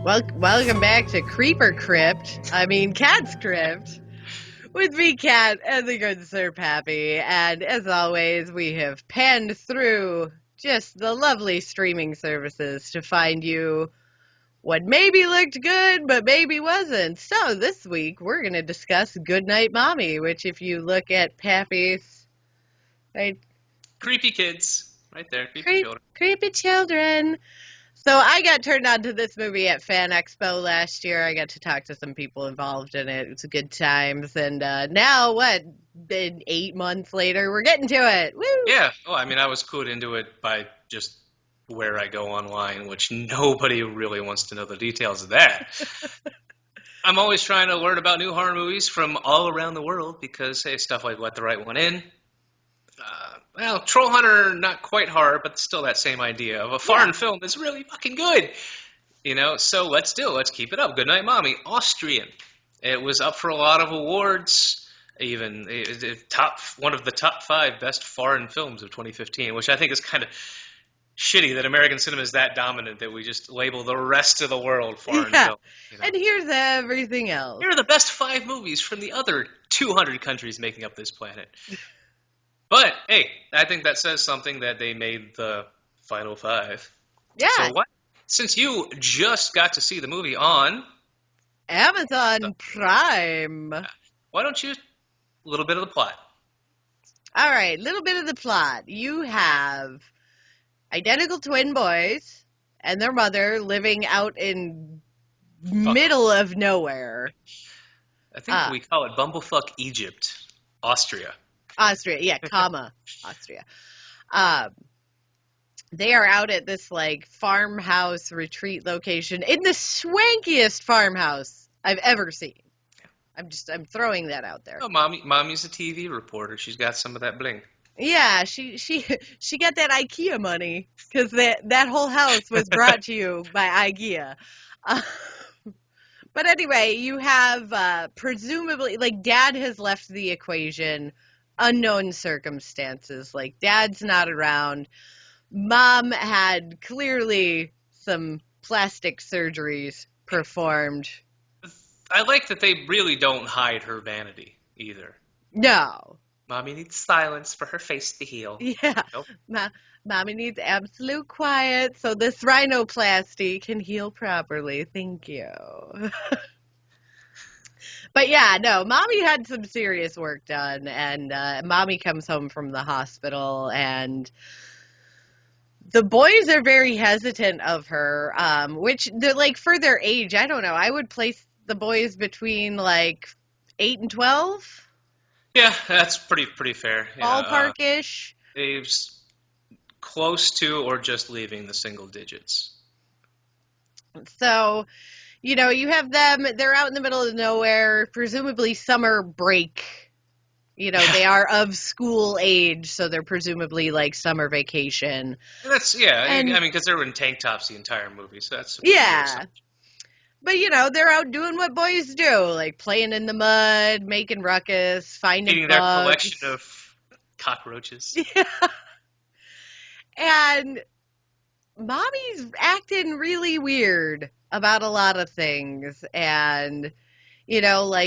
Welcome back to Cat's Krypt. With me, Kat, and the good Sir Pappy. And as always, we have panned through just the lovely streaming services to find you what maybe looked good, but maybe wasn't. So this week, we're going to discuss Goodnight, Mommy, which if you look at Pappy's, right? Creepy kids. Right there. Creepy children. Creepy children. So I got turned on to this movie at Fan Expo last year. I got to talk to some people involved in it. It was good times. And now, 8 months later, we're getting to it. Woo! Yeah. Oh, I was clued into it by just where I go online, which nobody really wants to know the details of that. I'm always trying to learn about new horror movies from all around the world because, hey, stuff like Let the Right One In. Troll Hunter, not quite horror, but still that same idea of a foreign film is really fucking good. So let's keep it up. Goodnight, Mommy, Austrian. It was up for a lot of awards, even one of the top 5 best foreign films of 2015, which I think is kind of shitty that American cinema is that dominant that we just label the rest of the world foreign film. And here's everything else. Here are the best 5 movies from the other 200 countries making up this planet. But, hey, I think that says something that they made the final 5. Yeah. So since you just got to see the movie on Amazon Prime. Why don't you, a little bit of the plot. All right, little bit of the plot. You have identical twin boys and their mother living out in middle of nowhere. I think we call it Bumblefuck Egypt, Austria. Austria. They are out at this farmhouse retreat location in the swankiest farmhouse I've ever seen. I'm throwing that out there. Oh, mommy's a TV reporter. She's got some of that bling. Yeah, she got that IKEA money because that whole house was brought to you by IKEA. But anyway, you have presumably Dad has left the equation. Unknown circumstances, Dad's not around. Mom had clearly some plastic surgeries performed. I like that they really don't hide her vanity either. No. Mommy needs silence for her face to heal. Yeah. Nope. Mommy needs absolute quiet so this rhinoplasty can heal properly. Thank you. But yeah, no, Mommy had some serious work done, and Mommy comes home from the hospital, and the boys are very hesitant of her, which, they're for their age, I don't know, I would place the boys between, 8 and 12? Yeah, that's pretty fair. Ballpark-ish? Dave's close to or just leaving the single digits. So... you have them, they're out in the middle of nowhere, presumably summer break. They are of school age, so they're presumably summer vacation. That's, because they were in tank tops the entire movie, so that's... Yeah. But, they're out doing what boys do, playing in the mud, making ruckus, finding eating bugs. Their collection of cockroaches. Yeah. And Mommy's acting really weird about a lot of things, and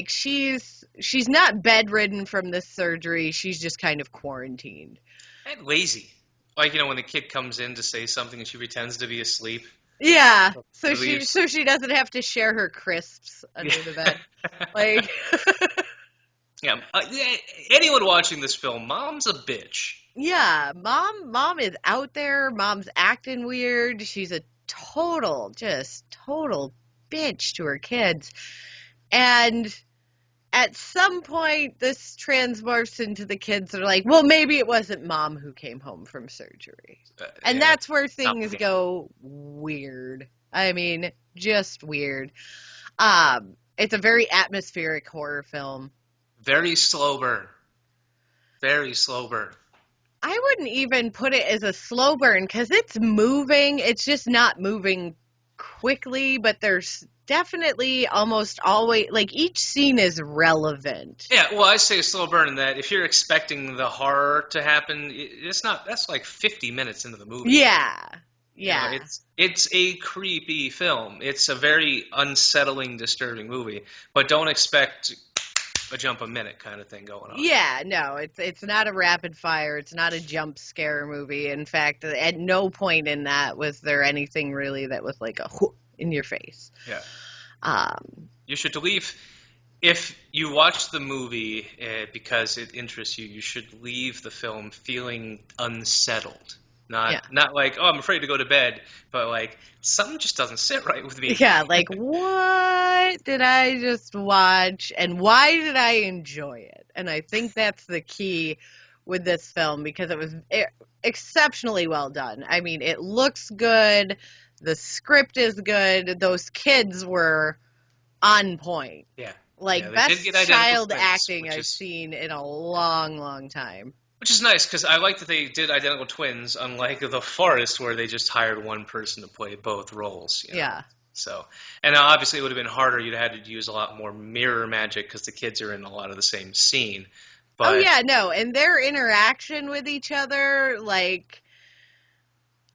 she's not bedridden from this surgery, she's just kind of quarantined and lazy, when the kid comes in to say something and she pretends to be asleep. Yeah, so she doesn't have to share her crisps under the bed. Yeah, anyone watching this film, Mom's a bitch. Yeah, mom is out there, Mom's acting weird, she's a total bitch to her kids. And at some point, this transmorphs into the kids that are well, maybe it wasn't Mom who came home from surgery. And that's where things go weird. Just weird. It's a very atmospheric horror film. Very slow burn. Very slow burn. I wouldn't even put it as a slow burn because it's moving. It's just not moving quickly, but there's definitely almost always, each scene is relevant. Yeah, well, I say a slow burn in that if you're expecting the horror to happen, that's 50 minutes into the movie. Yeah. Yeah. It's a creepy film. It's a very unsettling, disturbing movie. But don't expect a jump a minute kind of thing going on. Yeah, no, it's not a rapid fire. It's not a jump scare movie. In fact, at no point in that was there anything really that was like a whoop in your face. Yeah. Um, You should leave if you watch the movie because it interests you. You should leave the film feeling unsettled. yeah. Not like, oh, I'm afraid to go to bed, but like something just doesn't sit right with me. Yeah, like what did I just watch and why did I enjoy it? And I think that's the key with this film because it was exceptionally well done. I mean, it looks good, the script is good, those kids were on point. Yeah. Yeah, Like they did best get identical child twins, acting I've seen in a long, long time. which is nice because I like that they did identical twins, unlike The Forest, where they just hired one person to play both roles. Yeah. So, and obviously it would have been harder. You'd have had to use a lot more mirror magic because the kids are in a lot of the same scene. Oh But yeah, no, and their interaction with each other, like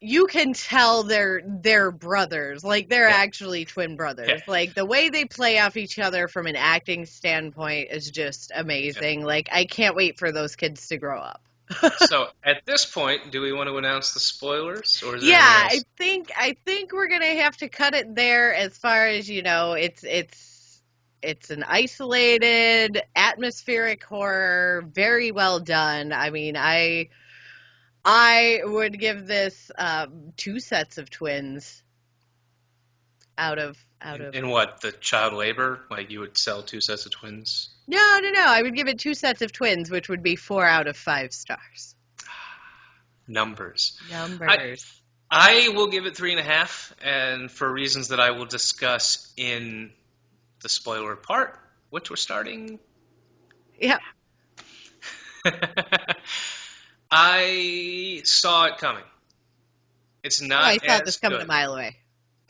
you can tell they're brothers. Like they're yeah, actually twin yeah, brothers. Like the way they play off each other from an acting standpoint is just yeah. amazing. Like I can't wait for those kids to grow up. So at this point, do we want to announce the spoilers, or is there Yeah, anything else? I think we're gonna have to cut it there as far as, it's an isolated, atmospheric horror, very well done. I mean, I would give this two sets of twins out of In what, the child labor? Like you would sell two sets of twins? no. I would give it two sets of twins, which would be 4 out of 5 stars. Numbers. I Numbers. I will give it 3.5, and for reasons that I will discuss in the spoiler part, which we're starting. Yeah. I saw it coming. It's Oh, I not saw this as coming a good. mile away.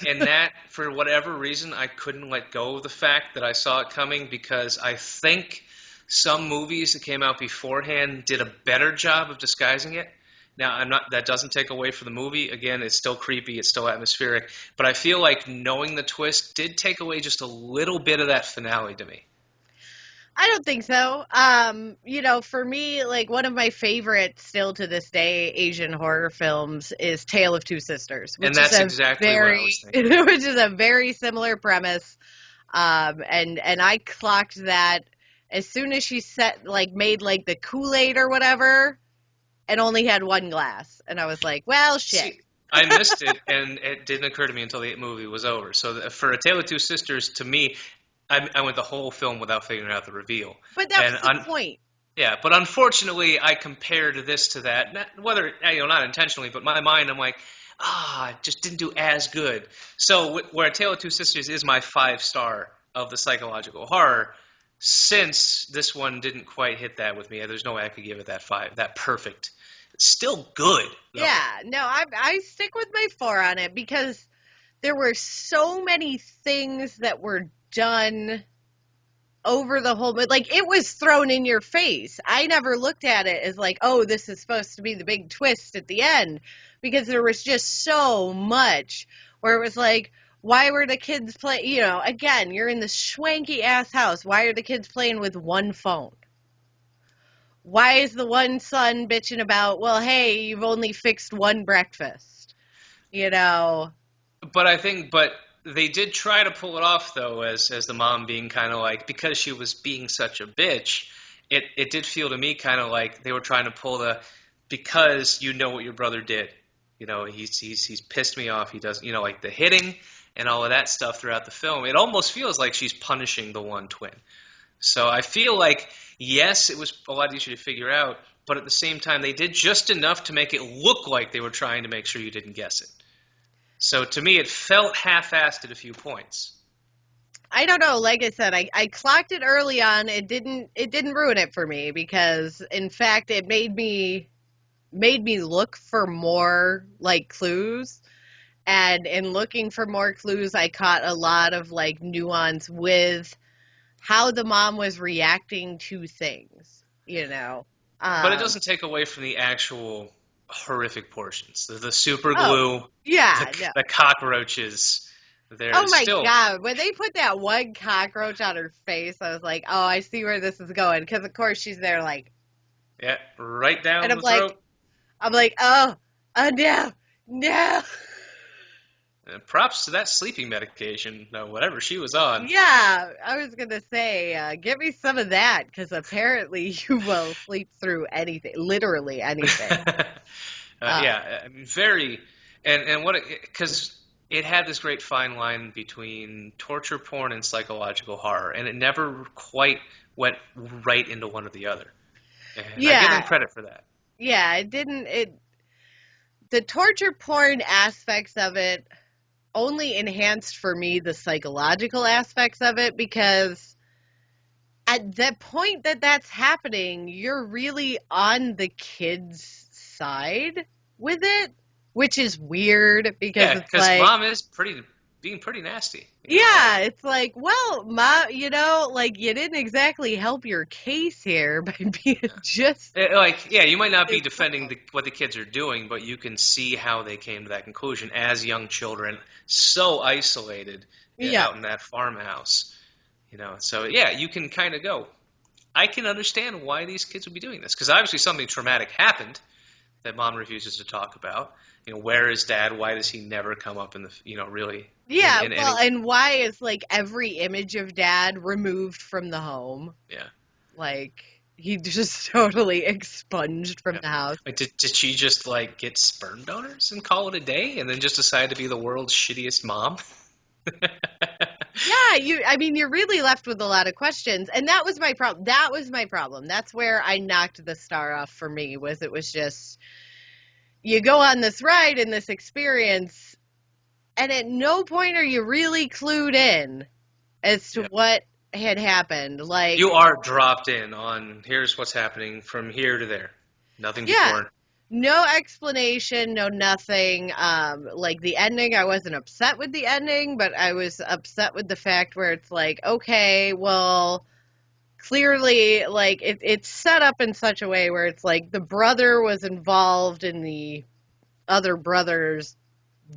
And that, for whatever reason, I couldn't let go of the fact that I saw it coming because I think some movies that came out beforehand did a better job of disguising it. Now, I'm not. That doesn't take away from the movie. Again, it's still creepy. It's still atmospheric. But I feel like knowing the twist did take away just a little bit of that finale to me. I don't think so. For me, like one of my favorites still to this day Asian horror films is Tale of Two Sisters, And that's exactly what I was thinking. which is a very similar premise. And I clocked that as soon as she made like the Kool-Aid or whatever and only had one glass. And I was like, well, shit. See, I missed it, and it didn't occur to me until the movie was over. So for A Tale of Two Sisters, to me, I went the whole film without figuring out the reveal. But that was the point. Yeah, but unfortunately, I compared this to that. Whether not intentionally, but my mind, I'm like, it just didn't do as good. So where A Tale of Two Sisters is my 5 star of the psychological horror, since this one didn't quite hit that with me, there's no way I could give it that 5, that perfect. It's still good, though. Yeah, no, I stick with my 4 on it because there were so many things that were done over the whole, like it was thrown in your face. I never looked at it as like, oh, this is supposed to be the big twist at the end, because there was just so much where it was like, why were the kids again, you're in this schwanky ass house, why are the kids playing with one phone? Why is the one son bitching about, well, hey, you've only fixed one breakfast? But they did try to pull it off though, as the mom being kind of like, because she was being such a bitch. It did feel to me kind of like they were trying to pull the, because you know what your brother did. He's pissed me off. He does, like the hitting and all of that stuff throughout the film. It almost feels like she's punishing the one twin. So I feel like, yes, it was a lot easier to figure out, but at the same time, they did just enough to make it look like they were trying to make sure you didn't guess it. So to me, it felt half-assed at a few points. I don't know. Like I said, I clocked it early on. It didn't ruin it for me because, in fact, it made me look for more like clues. And in looking for more clues, I caught a lot of like nuance with how the mom was reacting to things. But it doesn't take away from the actual horrific portions. The super Oh, glue, yeah, no. the cockroaches. Oh There's my still God. When they put that one cockroach on her face, I was like, oh, I see where this is going. Because, of course, she's there like, yeah, right and down I'm the like, throat. oh, no, no. Props to that sleeping medication, whatever she was on. Yeah, I was going to say, give me some of that because apparently you will sleep through anything, literally anything. Yeah, I mean, very, and what because it had this great fine line between torture porn and psychological horror, and it never quite went right into one or the other. And I give them Yeah, credit for that. yeah, the torture porn aspects of it only enhanced for me the psychological aspects of it because at the point that that's happening, you're really on the kid's side with it, which is weird because Yeah, it's because like, mom is being pretty nasty. yeah, it's like, well, like you didn't exactly help your case here by being just Like, yeah, you might not be this defending dumb. what the kids are doing, but you can see how they came to that conclusion as young children, so isolated Yeah, out in that farmhouse. So yeah, you can kind of go. I can understand why these kids would be doing this because obviously something traumatic happened that mom refuses to talk about. Where is dad? Why does he never come up in the really yeah. in Well, any? and why is like every image of dad removed from the home? Yeah. Like he just totally expunged from Yeah. the house. Like, did she just like get sperm donors and call it a day, and then just decide to be the world's shittiest mom? Yeah, I mean, you're really left with a lot of questions. And that was my problem. That was my problem. That's where I knocked the star off for me, was it was just, you go on this ride and this experience, and at no point are you really clued in as to Yeah. what had happened. Like, You are dropped in on here's what's happening from here to there. Nothing yeah, before. no explanation, no nothing. Like the ending, I wasn't upset with the ending, but I was upset with the fact where it's like, okay, well, clearly, like it's set up in such a way where it's like the brother was involved in the other brother's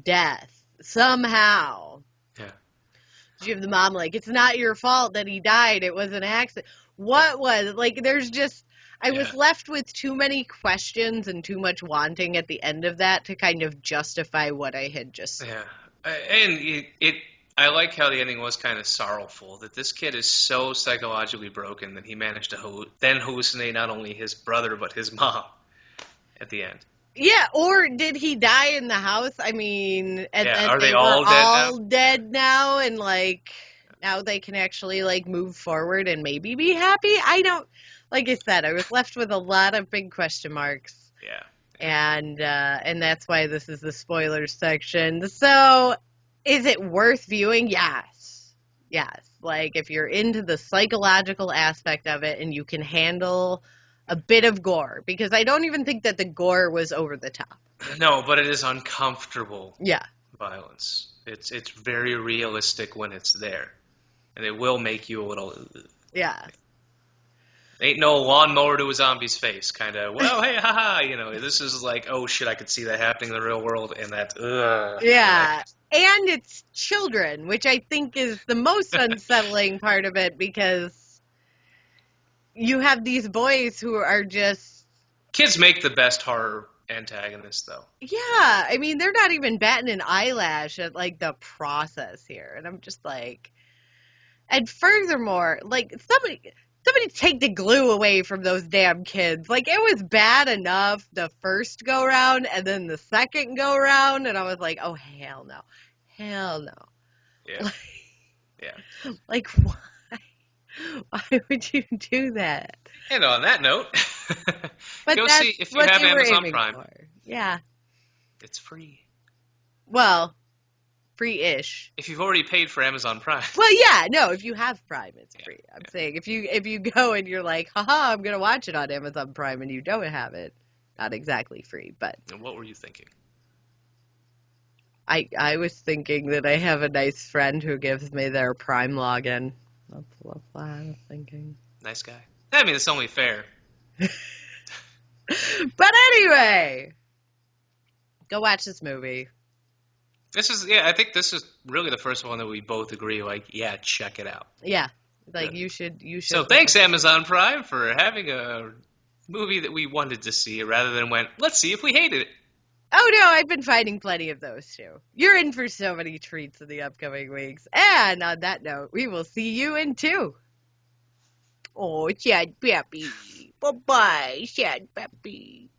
death somehow. Yeah. You have the mom like, it's not your fault that he died, it was an accident. Yeah. What was like? There's just, I Yeah. was left with too many questions and too much wanting at the end of that to kind of justify what I had just. Yeah. And I like how the ending was kind of sorrowful that this kid is so psychologically broken that he managed to then hallucinate not only his brother but his mom at the end. Yeah, or did he die in the house? I mean, and Yeah. then Are they they were all dead now? all dead now, and like now they can actually like move forward and maybe be happy. I don't, like I said, I was left with a lot of big question marks, Yeah. and that's why this is the spoilers section. So, is it worth viewing? Yes, yes. Like if you're into the psychological aspect of it and you can handle a bit of gore, because I don't even think that the gore was over the top. No, but it is uncomfortable Yeah. violence. It's very realistic when it's there, and it will make you a little. Yeah. Ain't no lawnmower to a zombie's face, kind of. Well, hey, haha. This is like, oh shit, I could see that happening in the real world, and that's ugh. Yeah. And it's children, which I think is the most unsettling part of it, because you have these boys who are just, Kids make the best horror antagonists, though. yeah, I mean, they're not even batting an eyelash at like the process here. And I'm just like, and furthermore, like somebody take the glue away from those damn kids. Like it was bad enough the first go round and then the second go round, and I was like, oh hell no. Hell Yeah, no. yeah. Like why? Why would you do that? And on that note, But go that's see if you what have they were Amazon aiming Prime. for. Yeah. It's free. Well, free-ish. If you've already paid for Amazon Prime. Well, yeah, no, if you have Prime, it's Yeah, free. I'm yeah. saying if you go and you're like, haha, I'm gonna watch it on Amazon Prime, and you don't have it, not exactly free, but And what were you thinking? I was thinking that I have a nice friend who gives me their Prime login. That's what I was thinking. Nice guy. I mean, it's only fair. But anyway, Go watch this movie. I think this is really the first one that we both agree, like, yeah, check it out. Yeah. Like, Good. you should. So thanks, Amazon Prime, for having a movie that we wanted to see rather than went, let's see if we hated it. Oh, no, I've been finding plenty of those, too. You're in for so many treats in the upcoming weeks. And on that note, we will see you in 2. Oh, Kat and Pappy. Bye-bye, Kat and Pappy.